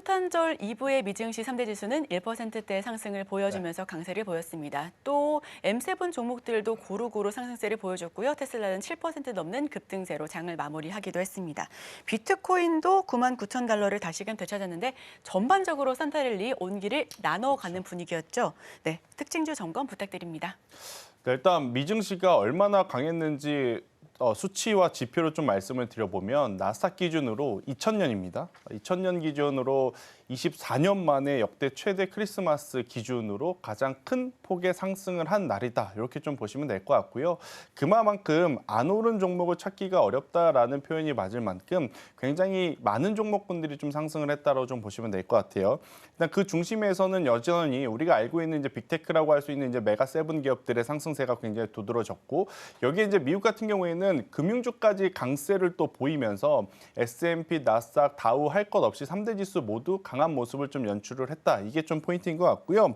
성탄절 이브의 미증시 3대 지수는 1%대 상승을 보여주면서 강세를 보였습니다. 또 M7 종목들도 고루고루 상승세를 보여줬고요. 테슬라는 7% 넘는 급등세로 장을 마무리하기도 했습니다. 비트코인도 99,000달러를 다시금 되찾았는데 전반적으로 산타랠리 온기를 나눠가는 분위기였죠. 네, 특징주 점검 부탁드립니다. 네, 일단 미증시가 얼마나 강했는지 수치와 지표로 좀 말씀을 드려보면 나스닥 기준으로 2000년입니다. 2000년 기준으로 24년 만에 역대 최대 크리스마스 기준으로 가장 큰 폭의 상승을 한 날이다. 이렇게 좀 보시면 될 것 같고요. 그만큼 안 오른 종목을 찾기가 어렵다라는 표현이 맞을 만큼 굉장히 많은 종목군들이 좀 상승을 했다고 좀 보시면 될 것 같아요. 일단 그 중심에서는 여전히 우리가 알고 있는 이제 빅테크라고 할 수 있는 이제 메가 세븐 기업들의 상승세가 굉장히 두드러졌고 여기에 이제 미국 같은 경우에는 금융주까지 강세를 또 보이면서 S&P, 나스닥, 다우 할 것 없이 3대 지수 모두 강한 모습을 좀 연출을 했다. 이게 좀 포인트인 것 같고요.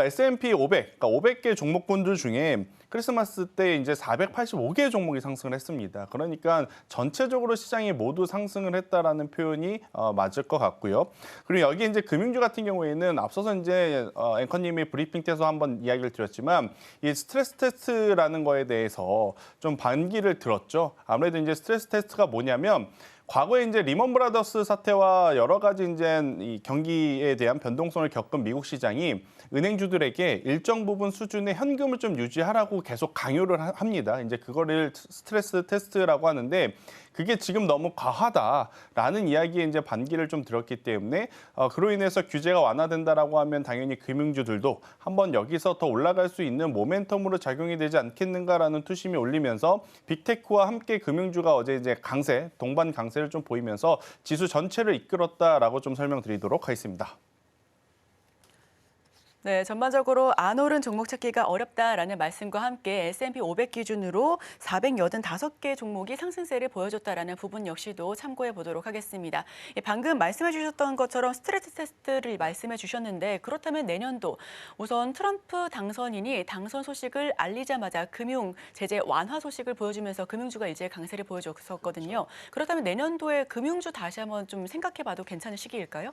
S&P 500, 그러니까 500개 종목군들 중에 크리스마스 때 이제 485개 종목이 상승을 했습니다. 그러니까 전체적으로 시장이 모두 상승을 했다라는 표현이 맞을 것 같고요. 그리고 여기 이제 금융주 같은 경우에는 앞서서 이제 앵커님이 브리핑 때서 한번 이야기를 드렸지만 이 스트레스 테스트라는 거에 대해서 좀 반기를 들었죠. 아무래도 이제 스트레스 테스트가 뭐냐면 과거에 이제 리먼 브라더스 사태와 여러 가지 이제 이 경기에 대한 변동성을 겪은 미국 시장이 은행주들에게 일정 부분 수준의 현금을 좀 유지하라고 계속 강요를 합니다. 이제 그거를 스트레스 테스트라고 하는데 그게 지금 너무 과하다라는 이야기에 이제 반기를 좀 들었기 때문에 그로 인해서 규제가 완화된다라고 하면 당연히 금융주들도 한번 여기서 더 올라갈 수 있는 모멘텀으로 작용이 되지 않겠는가라는 투심이 올리면서 빅테크와 함께 금융주가 어제 이제 강세, 동반 강세를 좀 보이면서 지수 전체를 이끌었다라고 좀 설명드리도록 하겠습니다. 네, 전반적으로 안 오른 종목 찾기가 어렵다라는 말씀과 함께 S&P 500 기준으로 485개 종목이 상승세를 보여줬다라는 부분 역시도 참고해 보도록 하겠습니다. 방금 말씀해 주셨던 것처럼 스트레스 테스트를 말씀해 주셨는데 그렇다면 내년도 우선 트럼프 당선인이 당선 소식을 알리자마자 금융 제재 완화 소식을 보여주면서 금융주가 이제 강세를 보여줬었거든요. 그렇다면 내년도에 금융주 다시 한번 좀 생각해 봐도 괜찮은 시기일까요?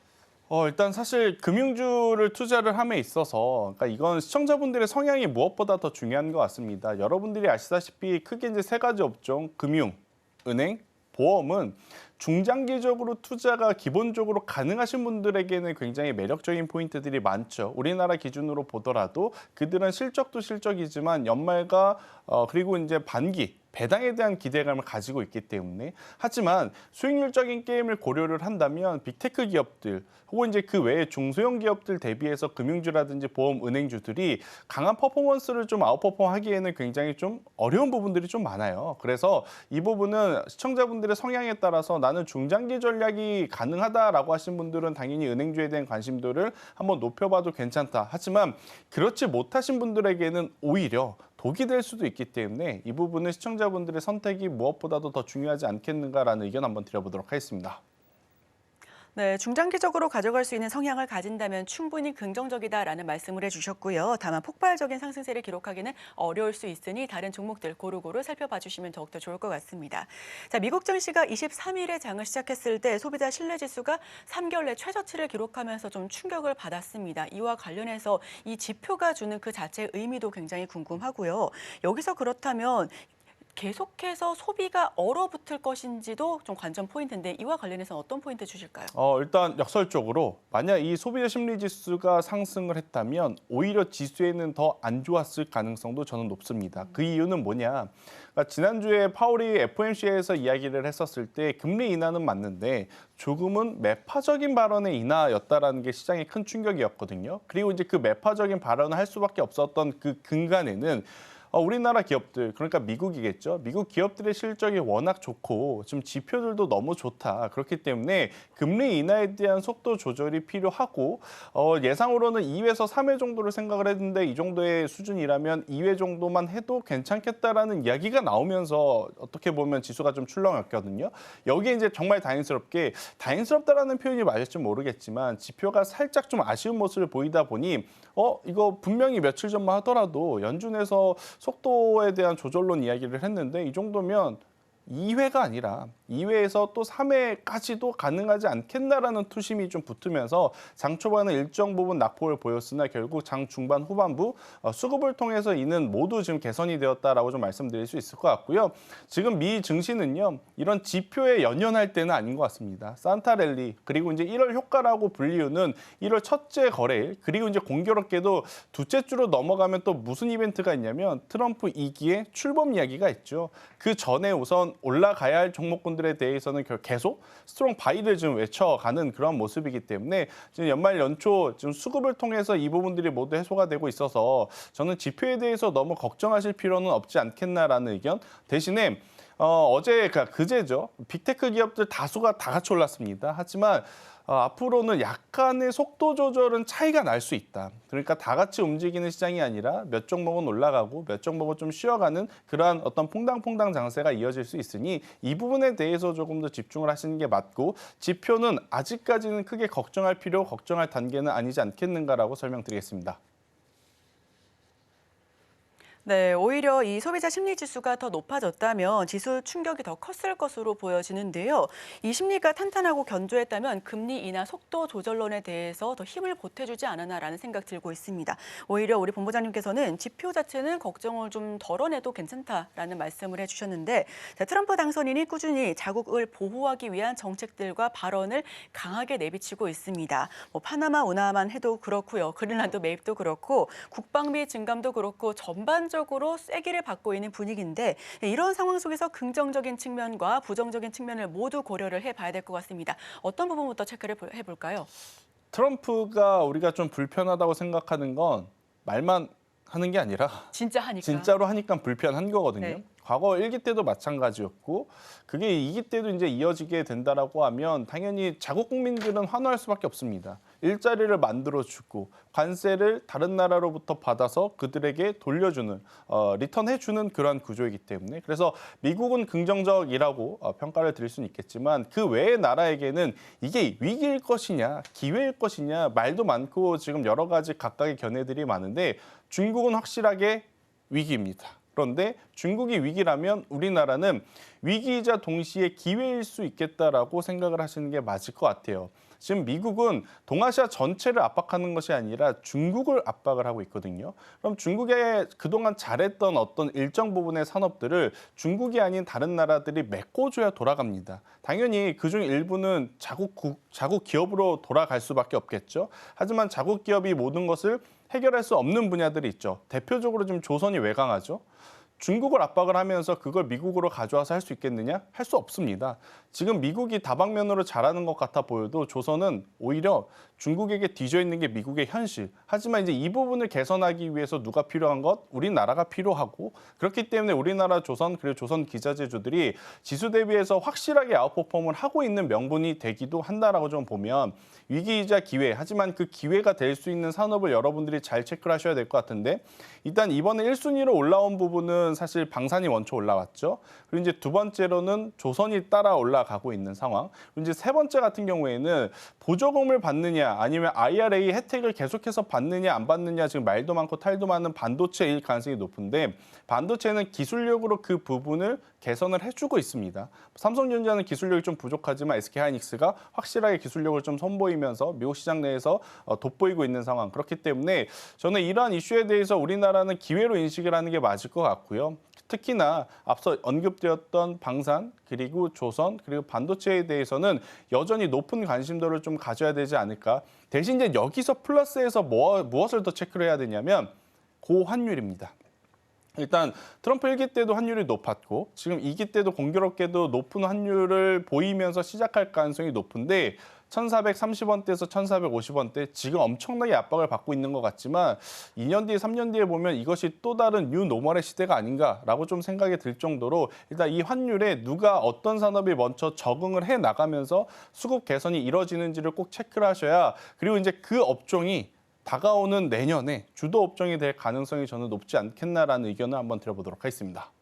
일단 사실 금융주를 투자를 함에 있어서 그러니까 이건 시청자분들의 성향이 무엇보다 더 중요한 것 같습니다. 여러분들이 아시다시피 크게 이제 세 가지 업종, 금융, 은행, 보험은 중장기적으로 투자가 기본적으로 가능하신 분들에게는 굉장히 매력적인 포인트들이 많죠. 우리나라 기준으로 보더라도 그들은 실적도 실적이지만 연말과 그리고 이제 반기 배당에 대한 기대감을 가지고 있기 때문에 하지만 수익률적인 게임을 고려를 한다면 빅테크 기업들 혹은 이제 그 외에 중소형 기업들 대비해서 금융주라든지 보험, 은행주들이 강한 퍼포먼스를 좀 아웃퍼폼하기에는 굉장히 좀 어려운 부분들이 좀 많아요. 그래서 이 부분은 시청자분들의 성향에 따라서 나는 중장기 전략이 가능하다라고 하신 분들은 당연히 은행주에 대한 관심도를 한번 높여봐도 괜찮다. 하지만 그렇지 못하신 분들에게는 오히려 독이 될 수도 있기 때문에 이 부분은 시청자분들의 선택이 무엇보다도 더 중요하지 않겠는가라는 의견 한번 드려보도록 하겠습니다. 네, 중장기적으로 가져갈 수 있는 성향을 가진다면 충분히 긍정적이다라는 말씀을 해주셨고요. 다만 폭발적인 상승세를 기록하기는 어려울 수 있으니 다른 종목들 고루고루 살펴봐 주시면 더욱더 좋을 것 같습니다. 자, 미국 증시가 23일에 장을 시작했을 때 소비자 신뢰지수가 3개월 내 최저치를 기록하면서 좀 충격을 받았습니다. 이와 관련해서 이 지표가 주는 그 자체의 의미도 굉장히 궁금하고요. 여기서 그렇다면 계속해서 소비가 얼어붙을 것인지도 좀 관전 포인트인데 이와 관련해서 어떤 포인트 주실까요? 일단 역설적으로 만약 이 소비자 심리 지수가 상승을 했다면 오히려 지수에는 더 안 좋았을 가능성도 저는 높습니다. 그 이유는 뭐냐? 그러니까 지난주에 파월이 FOMC에서 이야기를 했었을 때 금리 인하는 맞는데 조금은 매파적인 발언의 인하였다라는 게 시장의 큰 충격이었거든요. 그리고 이제 그 매파적인 발언을 할 수밖에 없었던 그 근간에는 우리나라 기업들, 그러니까 미국이겠죠. 미국 기업들의 실적이 워낙 좋고 지금 지표들도 너무 좋다. 그렇기 때문에 금리 인하에 대한 속도 조절이 필요하고 예상으로는 2회에서 3회 정도를 생각을 했는데 이 정도의 수준이라면 2회 정도만 해도 괜찮겠다라는 이야기가 나오면서 어떻게 보면 지수가 좀 출렁였거든요. 여기에 이제 정말 다행스럽다라는 표현이 맞을지 모르겠지만 지표가 살짝 좀 아쉬운 모습을 보이다 보니 이거 분명히 며칠 전만 하더라도 연준에서 속도에 대한 조절론 이야기를 했는데 이 정도면 2회가 아니라 2회에서 또 3회까지도 가능하지 않겠나라는 투심이 좀 붙으면서 장 초반에 일정 부분 낙폭을 보였으나 결국 장 중반 후반부 수급을 통해서 이는 모두 지금 개선이 되었다라고 좀 말씀드릴 수 있을 것 같고요. 지금 미 증시는요, 이런 지표에 연연할 때는 아닌 것 같습니다. 산타랠리 그리고 이제 1월 효과라고 불리우는 1월 첫째 거래일, 그리고 이제 공교롭게도 두째 주로 넘어가면 또 무슨 이벤트가 있냐면 트럼프 2기의 출범 이야기가 있죠. 그 전에 우선 올라가야 할 종목군들에 대해서는 계속 스트롱 바이를 좀 외쳐가는 그런 모습이기 때문에 지금 연말 연초 지금 수급을 통해서 이 부분들이 모두 해소가 되고 있어서 저는 지표에 대해서 너무 걱정하실 필요는 없지 않겠나라는 의견. 대신에 어제 그제죠. 빅테크 기업들 다수가 다 같이 올랐습니다. 하지만 앞으로는 약간의 속도 조절은 차이가 날 수 있다. 그러니까 다 같이 움직이는 시장이 아니라 몇 종목은 올라가고 몇 종목은 좀 쉬어가는 그러한 어떤 퐁당퐁당 장세가 이어질 수 있으니 이 부분에 대해서 조금 더 집중을 하시는 게 맞고 지표는 아직까지는 크게 걱정할 단계는 아니지 않겠는가라고 설명드리겠습니다. 네, 오히려 이 소비자 심리 지수가 더 높아졌다면 지수 충격이 더 컸을 것으로 보여지는데요. 이 심리가 탄탄하고 견조했다면 금리 인하 속도 조절론에 대해서 더 힘을 보태주지 않았나라는 생각 들고 있습니다. 오히려 우리 본부장님께서는 지표 자체는 걱정을 좀 덜어내도 괜찮다라는 말씀을 해주셨는데, 자, 트럼프 당선인이 꾸준히 자국을 보호하기 위한 정책들과 발언을 강하게 내비치고 있습니다. 뭐 파나마 운하만 해도 그렇고요. 그린란드 매입도 그렇고 국방비 증감도 그렇고 전반적으로 세기를 받고 있는 분위기인데, 이런 상황 속에서 긍정적인 측면과 부정적인 측면을 모두 고려를 해봐야 될 것 같습니다. 어떤 부분부터 체크를 해볼까요? 트럼프가 우리가 좀 불편하다고 생각하는 건 말만 하는 게 아니라 진짜 하니까. 진짜로 하니까 불편한 거거든요. 네. 과거 1기 때도 마찬가지였고 그게 2기 때도 이제 이어지게 된다라고 하면 당연히 자국 국민들은 환호할 수밖에 없습니다. 일자리를 만들어주고 관세를 다른 나라로부터 받아서 그들에게 돌려주는 리턴해주는 그런 구조이기 때문에 그래서 미국은 긍정적이라고 평가를 드릴 수는 있겠지만 그 외의 나라에게는 이게 위기일 것이냐 기회일 것이냐 말도 많고 지금 여러 가지 각각의 견해들이 많은데 중국은 확실하게 위기입니다. 그런데 중국이 위기라면 우리나라는 위기이자 동시에 기회일 수 있겠다라고 생각을 하시는 게 맞을 것 같아요. 지금 미국은 동아시아 전체를 압박하는 것이 아니라 중국을 압박을 하고 있거든요. 그럼 중국에 그동안 잘했던 어떤 일정 부분의 산업들을 중국이 아닌 다른 나라들이 메꿔줘야 돌아갑니다. 당연히 그중 일부는 자국 기업으로 돌아갈 수밖에 없겠죠. 하지만 자국 기업이 모든 것을 해결할 수 없는 분야들이 있죠. 대표적으로 지금 조선이 왜 강하죠? 중국을 압박을 하면서 그걸 미국으로 가져와서 할 수 있겠느냐? 할 수 없습니다. 지금 미국이 다방면으로 잘하는 것 같아 보여도 조선은 오히려 중국에게 뒤져 있는 게 미국의 현실. 하지만 이제 이 부분을 개선하기 위해서 누가 필요한 것? 우리나라가 필요하고 그렇기 때문에 우리나라 조선 그리고 조선 기자재주들이 지수 대비해서 확실하게 아웃퍼폼을 하고 있는 명분이 되기도 한다라고 좀 보면 위기이자 기회. 하지만 그 기회가 될 수 있는 산업을 여러분들이 잘 체크를 하셔야 될 것 같은데 일단 이번에 1순위로 올라온 부분은 사실 방산이 원초 올라왔죠. 그리고 이제 두 번째로는 조선이 따라 올라가고 있는 상황. 그리고 이제 세 번째 같은 경우에는 보조금을 받느냐 아니면 IRA 혜택을 계속해서 받느냐 안 받느냐 지금 말도 많고 탈도 많은 반도체일 가능성이 높은데 반도체는 기술력으로 그 부분을 개선을 해주고 있습니다. 삼성전자는 기술력이 좀 부족하지만 SK하이닉스가 확실하게 기술력을 좀 선보이면서 미국 시장 내에서 돋보이고 있는 상황. 그렇기 때문에 저는 이러한 이슈에 대해서 우리나라는 기회로 인식을 하는 게 맞을 것 같고요. 특히나 앞서 언급되었던 방산 그리고 조선 그리고 반도체에 대해서는 여전히 높은 관심도를 좀 가져야 되지 않을까. 대신 이제 여기서 플러스해서 무엇을 더 체크를 해야 되냐면 고환율입니다. 일단 트럼프 1기 때도 환율이 높았고 지금 2기 때도 공교롭게도 높은 환율을 보이면서 시작할 가능성이 높은데 1,430원대에서 1,450원대 지금 엄청나게 압박을 받고 있는 것 같지만 2년 뒤에 3년 뒤에 보면 이것이 또 다른 뉴 노멀의 시대가 아닌가라고 좀 생각이 들 정도로 일단 이 환율에 누가 어떤 산업이 먼저 적응을 해 나가면서 수급 개선이 이뤄지는지를 꼭 체크를 하셔야 그리고 이제 그 업종이 다가오는 내년에 주도 업종이 될 가능성이 저는 높지 않겠나라는 의견을 한번 드려보도록 하겠습니다.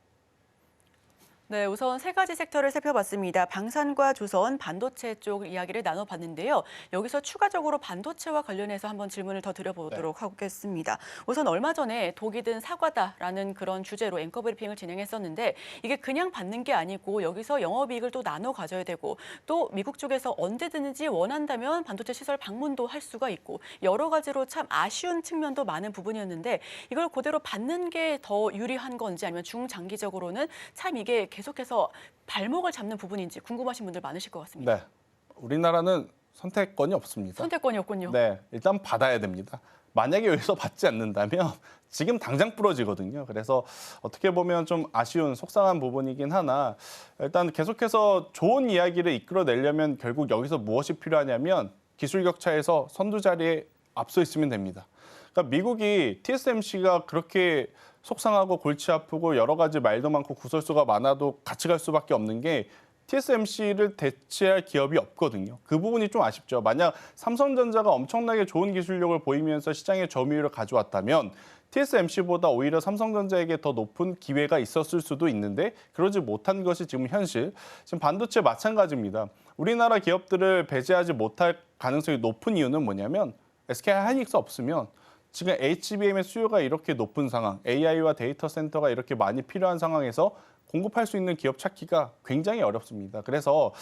네, 우선 세 가지 섹터를 살펴봤습니다. 방산과 조선, 반도체 쪽 이야기를 나눠봤는데요. 여기서 추가적으로 반도체와 관련해서 한번 질문을 더 드려보도록 하겠습니다. 우선 얼마 전에 독이든 사과다라는 그런 주제로 앵커 브리핑을 진행했었는데 이게 그냥 받는 게 아니고 여기서 영업이익을 또 나눠 가져야 되고 또 미국 쪽에서 언제든지 원한다면 반도체 시설 방문도 할 수가 있고 여러 가지로 참 아쉬운 측면도 많은 부분이었는데 이걸 그대로 받는 게 더 유리한 건지 아니면 중장기적으로는 참 이게 계속해서 발목을 잡는 부분인지 궁금하신 분들 많으실 것 같습니다. 네, 우리나라는 선택권이 없습니다. 선택권이었군요. 네, 일단 받아야 됩니다. 만약에 여기서 받지 않는다면 지금 당장 부러지거든요. 그래서 어떻게 보면 좀 아쉬운 속상한 부분이긴 하나 일단 계속해서 좋은 이야기를 이끌어내려면 결국 여기서 무엇이 필요하냐면 기술 격차에서 선두 자리에 앞서 있으면 됩니다. 그러니까 미국이 TSMC가 그렇게 속상하고 골치 아프고 여러 가지 말도 많고 구설수가 많아도 같이 갈 수밖에 없는 게 TSMC를 대체할 기업이 없거든요. 그 부분이 좀 아쉽죠. 만약 삼성전자가 엄청나게 좋은 기술력을 보이면서 시장의 점유율을 가져왔다면 TSMC보다 오히려 삼성전자에게 더 높은 기회가 있었을 수도 있는데 그러지 못한 것이 지금 현실. 지금 반도체 마찬가지입니다. 우리나라 기업들을 배제하지 못할 가능성이 높은 이유는 뭐냐면 SK 하이닉스 없으면 지금 HBM의 수요가 이렇게 높은 상황, AI와 데이터 센터가 이렇게 많이 필요한 상황에서 공급할 수 있는 기업 찾기가 굉장히 어렵습니다. 그래서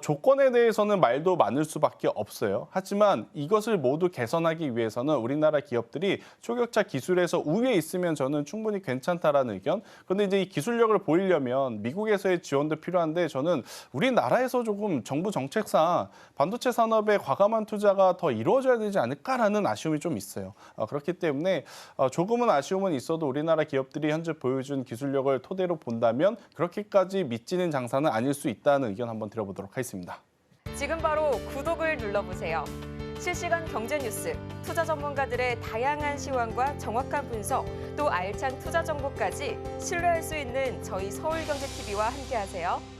조건에 대해서는 말도 많을 수밖에 없어요. 하지만 이것을 모두 개선하기 위해서는 우리나라 기업들이 초격차 기술에서 우위에 있으면 저는 충분히 괜찮다라는 의견. 그런데 이제 이 기술력을 보이려면 미국에서의 지원도 필요한데 저는 우리나라에서 조금 정부 정책상 반도체 산업에 과감한 투자가 더 이루어져야 되지 않을까라는 아쉬움이 좀 있어요. 그렇기 때문에 조금은 아쉬움은 있어도 우리나라 기업들이 현재 보여준 기술력을 토대로 본다면 그렇게까지 미치는 장사는 아닐 수 있다는 의견 한번 드려보도록 하겠습니다. 지금 바로 구독을 눌러보세요. 실시간 경제 뉴스, 투자 전문가들의 다양한 시황과 정확한 분석, 또 알찬 투자 정보까지 신뢰할 수 있는 저희 서울경제TV와 함께하세요.